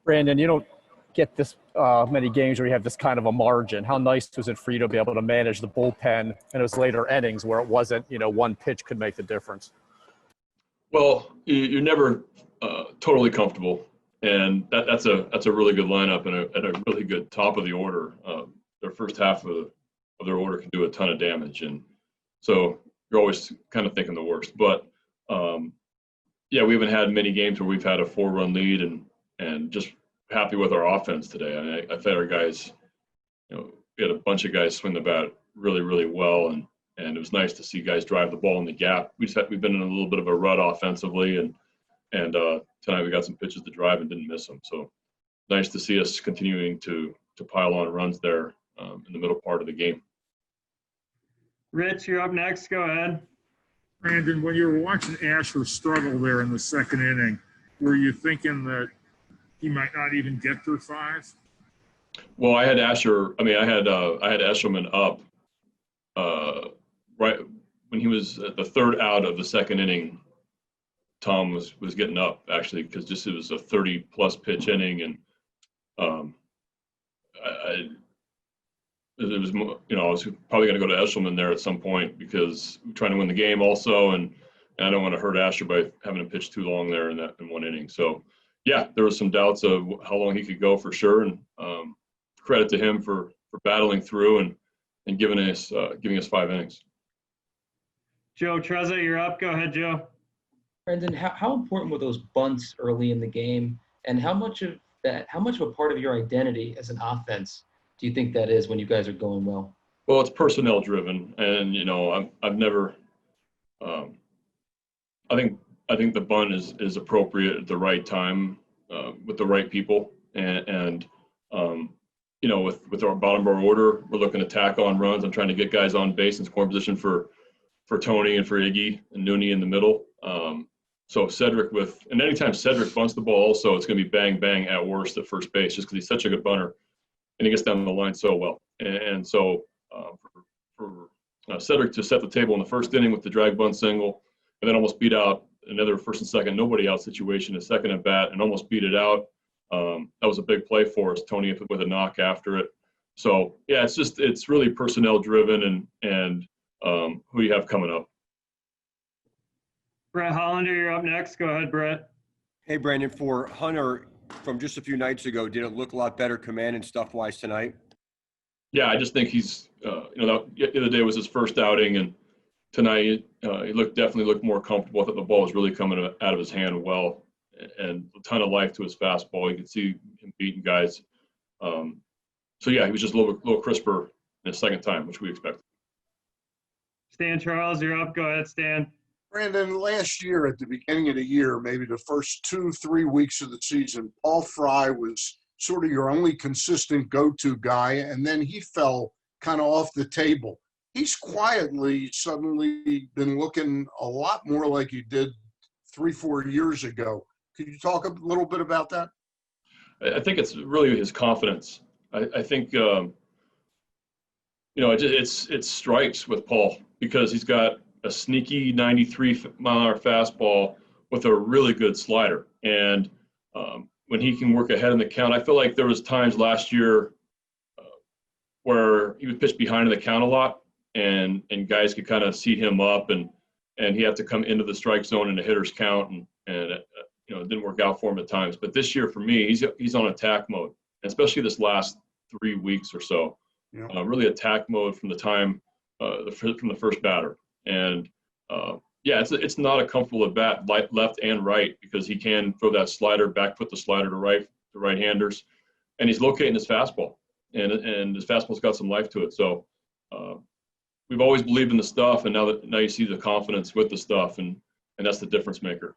Brandon, you don't get this many games where you have this kind of a margin. How nice was it for you to be able to manage the bullpen in those later innings where it wasn't, one pitch could make the difference? Well, you're never totally comfortable, and that's a really good lineup and a really good top of the order. Their first half of their order can do a ton of damage, and so you're always kind of thinking the worst. But yeah, we haven't had many games where we've had a 4-run lead and just happy with our offense today. I mean, I thought our guys, we had a bunch of guys swing the bat really, really well, and it was nice to see guys drive the ball in the gap. We've been in a little bit of a rut offensively, and tonight we got some pitches to drive and didn't miss them. So nice to see us continuing to pile on runs there in the middle part of the game. Rich, you're up next. Go ahead. Brandon, when you were watching Asher struggle there in the second inning, were you thinking that he might not even get through 5? Well, I had Asher. I mean, I had Eshelman up right when he was at the third out of the second inning. Tom was getting up actually because just it was a 30-plus pitch inning, and it was I was probably going to go to Eshelman there at some point because we're trying to win the game also, and I don't want to hurt Asher by having him pitch too long there in one inning. So yeah, there was some doubts of how long he could go for sure, and credit to him for battling through and giving us 5 innings. Joe Trezza, you're up. Go ahead, Joe. Brendan, how important were those bunts early in the game, and how much of a part of your identity as an offense do you think that is when you guys are going well? Well, it's personnel driven, and I've never. I think the bunt is appropriate at the right time with the right people, and with our bottom of our order, we're looking to tack on runs. I'm trying to get guys on base in scoring position for Tony and for Iggy and Nooney in the middle. So Cedric and anytime Cedric bunts the ball also, it's going to be bang, bang at worst at first base just because he's such a good bunter and he gets down the line so well. And so for Cedric to set the table in the first inning with the drag bunt single and then almost beat out another first and second, nobody out situation, a second at bat and almost beat it out. That was a big play for us. Tony with a knock after it. So yeah, it's really personnel driven and who you have coming up. Brett Hollander, you're up next. Go ahead, Brett. Hey, Brandon, for Hunter from just a few nights ago, did it look a lot better command and stuff-wise tonight? Yeah, I just think he's, the other day was his first outing, and tonight he definitely looked more comfortable. I thought the ball was really coming out of his hand well, and a ton of life to his fastball. You could see him beating guys. So yeah, he was just a little crisper in his second time, which we expected. Stan Charles, you're up. Go ahead, Stan. Brandon, last year at the beginning of the year, maybe the first 2-3 weeks of the season, Paul Fry was sort of your only consistent go-to guy, and then he fell kind of off the table. He's quietly suddenly been looking a lot more like he did 3-4 years ago. Could you talk a little bit about that? I think it's really his confidence. I think, it strikes with Paul because he's got a sneaky 93-mile-an-hour fastball with a really good slider. And when he can work ahead in the count, I feel like there was times last year where he would pitch behind in the count a lot, and guys could kind of see him up, and he had to come into the strike zone in a hitter's count, and it didn't work out for him at times. But this year, for me, he's on attack mode, especially this last 3 weeks or so. Yeah. Really attack mode from the time from the first batter. And it's not a comfortable at bat, left and right, because he can throw that slider, back put the slider to right-handers, and he's locating his fastball, and his fastball's got some life to it. So we've always believed in the stuff, and now you see the confidence with the stuff, and that's the difference maker.